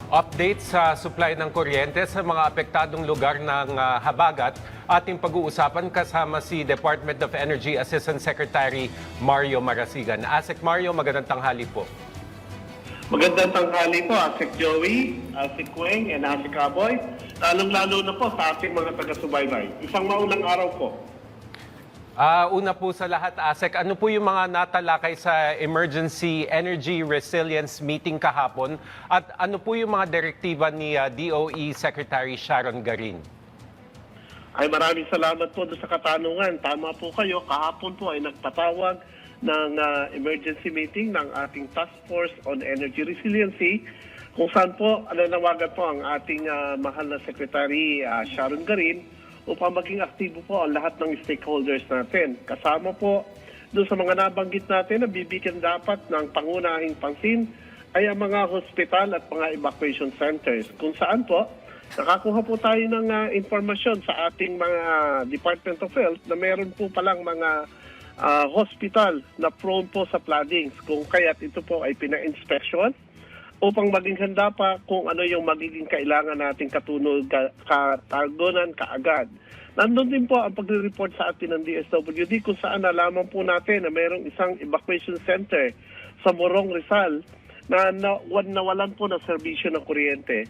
Update sa supply ng kuryente sa mga apektadong lugar ng habagat. Ating pag-uusapan kasama si Department of Energy Assistant Secretary Mario Marasigan. Asek Mario, magandang tanghali po. Magandang tanghali po, Asek Joey, Asek Weng, and Asek Aboy. Lalong-lalo na po sa ating mga taga-subaybay. Isang maulang araw po. Una po sa lahat, Asek, ano po yung mga natalakay sa Emergency Energy Resilience Meeting kahapon? At ano po yung mga direktiba ni DOE Secretary Sharon Garin? Ay maraming salamat po doon sa katanungan. Tama po kayo, kahapon po ay nagpatawag ng emergency meeting ng ating Task Force on Energy Resiliency kung saan po nanawagan po ang ating mahal na Secretary Sharon Garin upang maging aktibo po ang lahat ng stakeholders natin. Kasama po doon sa mga nabanggit natin na bibigyan dapat ng pangunahing pansin ay ang mga hospital at mga evacuation centers. Kung saan po, nakakuha po tayo ng informasyon sa ating mga Department of Health na meron po palang mga hospital na prone po sa floodings. Kung kaya't ito po ay pina-inspection upang maging handa pa kung ano yung magiging kailangan nating katugunan kaagad. Nandun din po ang pagre-report sa atin ng DSWD kung saan nalaman po natin na mayroong isang evacuation center sa Morong Rizal na nawalan po ng serbisyo ng kuryente.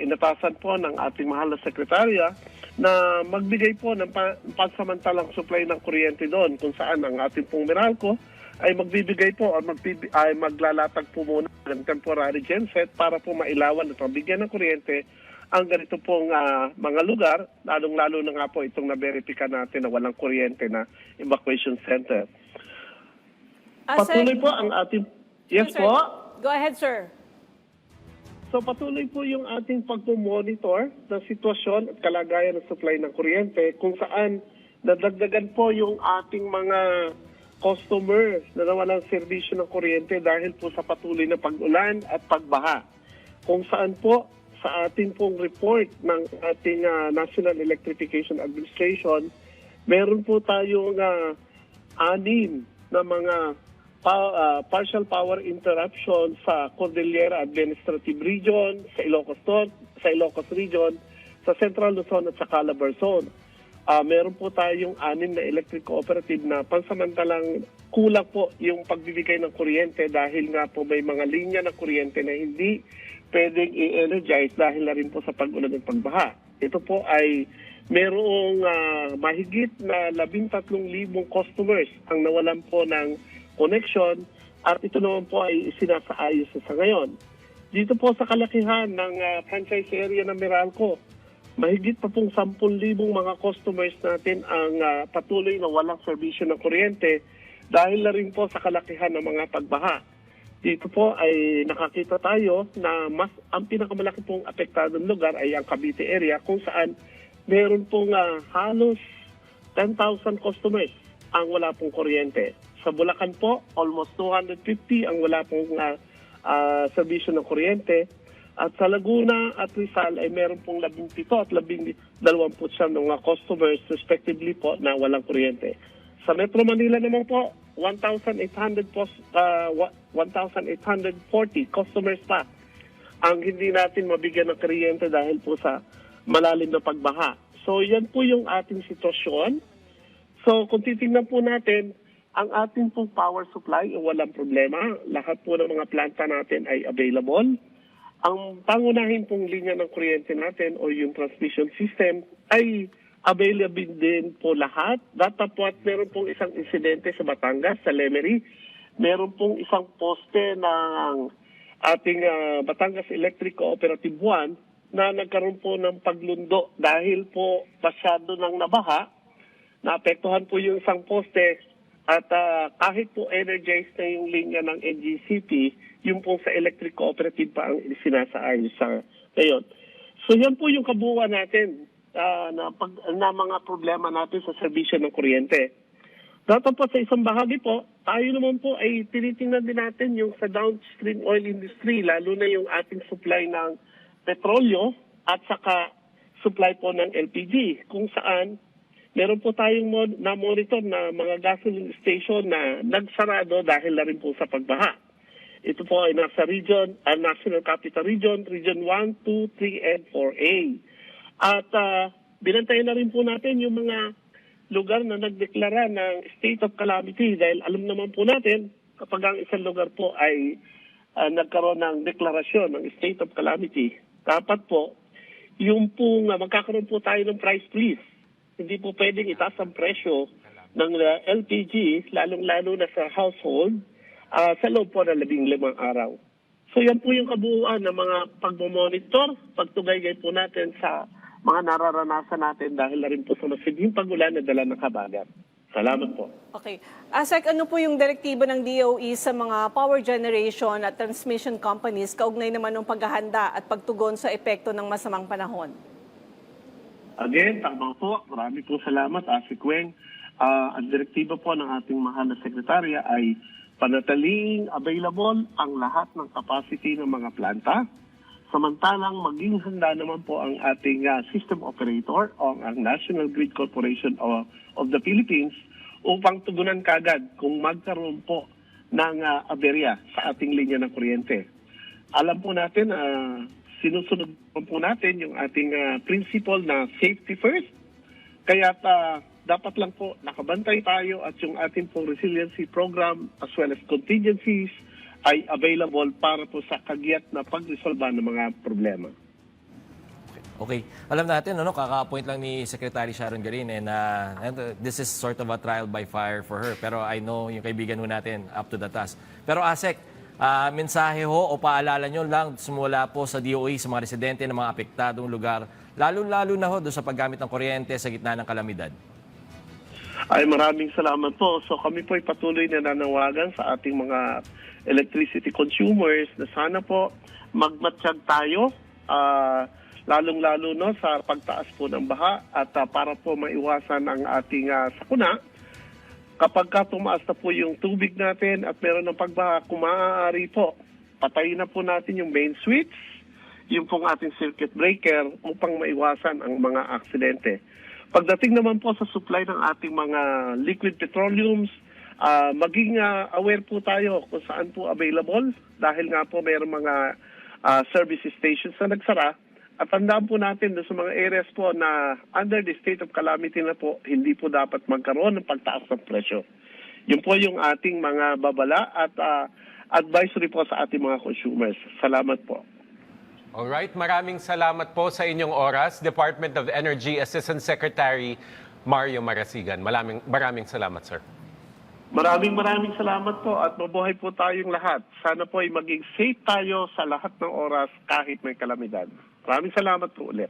Inatasan po ng ating mahal na sekretarya na magbigay po ng pansamantalang supply ng kuryente doon kung saan ang ating pong Meralco ay magbibigay po o ay maglalatag po muna ng temporary genset para po mailawan at mabigyan ng kuryente ang ganito pong mga lugar, lalong-lalo na nga po itong na-verify natin na walang kuryente na evacuation center. Patuloy po ang ating... Yes po? Go ahead, sir. So patuloy po yung ating pagmumonitor ng sitwasyon at kalagayan ng supply ng kuryente kung saan nadagdagan po yung ating mga customer na nawalan serbisyo ng kuryente dahil po sa patuloy na pag-ulan at pagbaha. Kung saan po sa ating pong report ng ating National Electrification Administration, meron po tayong 6 na mga partial power interruption sa Cordillera Administrative Region, sa Ilocos Region, sa Central Luzon at sa Calabar Zone. Meron po tayong 6 na electric cooperative na pansamantalang kulang po yung pagbibigay ng kuryente dahil nga po may mga linya ng kuryente na hindi pwedeng i-energize dahil na rin po sa pag-ulan at pagbaha. Ito po ay merong mahigit na 13,000 customers ang nawalan po ng connection at ito naman po ay sinasaayos sa ngayon. Dito po sa kalakihan ng franchise area ng Meralco, mahigit pa pong 10,000 mga customers natin ang patuloy na walang serbisyo ng kuryente dahil na rin po sa kalakihan ng mga pagbaha. Dito po ay nakakita tayo na ang pinakamalaki pong apektadong lugar ay ang Cavite area kung saan meron pong halos 10,000 customers ang wala pong kuryente. Sa Bulacan po, almost 250 ang wala pong serbisyo ng kuryente. At sa Laguna at Rizal ay meron pong 17 at 20 mga customers respectively po na walang kuryente. Sa Metro Manila naman po, 1,840 customers pa ang hindi natin mabigyan ng kuryente dahil po sa malalim na pagbaha. So yan po yung ating sitwasyon. So kung titingnan po natin, ang ating pong power supply ay walang problema. Lahat po ng mga planta natin ay available. Ang pangunahin pong linya ng kuryente natin o yung transmission system ay available din po lahat. Datapwat meron pong isang insidente sa Batangas, sa Lemery. Meron pong isang poste ng ating Batangas Electric Cooperative 1 na nagkaroon po ng paglundo dahil po masyado ng nabaha. Naapektuhan po yung isang poste at kahit po energized na yung linya ng NGCP, yung po sa electric cooperative pa ang sinasaayos sa ngayon. So yan po yung kabuuan natin na mga problema natin sa serbisyo ng kuryente. Dapat po sa isang bahagi po, tayo naman po ay tinitingnan din natin yung sa downstream oil industry, lalo na yung ating supply ng petrolyo at saka supply po ng LPG, kung saan meron po tayong na-monitor na mga gasoline station na nagsarado dahil na rin po sa pagbaha. Ito po ay nasa National Capital Region, Region 1, 2, 3, and 4A. At binantayan na rin po natin yung mga lugar na nagdeklara ng state of calamity dahil alam naman po natin kapag ang isang lugar po ay nagkaroon ng deklarasyon ng state of calamity, dapat po yung pong magkakaroon po tayo ng price freeze. Hindi po pwedeng itaas ang presyo ng LPG, lalong-lalo na sa household, sa loob po ng 15 araw. So yan po yung kabuuan ng mga pagmomonitor, pagtugay po natin sa mga nararanasan natin dahil na rin po sa masidhing pagulan na dala ng kabagat. Salamat po. Okay. ASEC, ano po yung direktiba ng DOE sa mga power generation at transmission companies kaugnay naman ng paghahanda at pagtugon sa epekto ng masamang panahon? Again, tama po. Marami po salamat, ASEC Weng. Ang direktiba po ng ating mahal na sekretarya ay panatiling available ang lahat ng capacity ng mga planta. Samantalang maging handa naman po ang ating system operator o ang National Grid Corporation of the Philippines upang tugunan kagad kung magkaroon po ng aberya sa ating linya ng kuryente. Alam po natin, sinusunod po natin yung ating principle na safety first. Kaya dapat lang po nakabantay tayo at yung ating pong resiliency program as well as contingencies ay available para po sa kagiat na pagresolba ng mga problema. Okay. Alam natin, kaka-appoint lang ni Secretary Sharon Garin and this is sort of a trial by fire for her. Pero I know yung kaibigan ho natin up to the task. Pero ASEC, mensahe ho o paalala nyo lang simula po sa DOE sa mga residente ng mga apektadong lugar, lalo-lalo na ho doon sa paggamit ng kuryente sa gitna ng kalamidad. Ay maraming salamat po. So kami po ay patuloy na nanawagan sa ating mga electricity consumers na sana po magmatsyag tayo, lalong-lalo sa pagtaas po ng baha at para po maiwasan ang ating sakuna. Kapag tumaas na po yung tubig natin at meron ng pagbaha, kung maaari po, patayin na po natin yung main switch, yung pong ating circuit breaker upang maiwasan ang mga aksidente. Pagdating naman po sa supply ng ating mga liquid petroleums, maging aware po tayo kung saan po available dahil nga po mayroong mga service stations na nagsara. At tandaan po natin sa mga areas po na under the state of calamity na po, hindi po dapat magkaroon ng pagtaas ng presyo. Yun po yung ating mga babala at advisory po sa ating mga consumers. Salamat po. Alright, maraming salamat po sa inyong oras, Department of Energy Assistant Secretary Mario Marasigan. Maraming salamat, sir. Maraming salamat po at mabuhay po tayong lahat. Sana po ay maging safe tayo sa lahat ng oras kahit may kalamidad. Maraming salamat po ulit.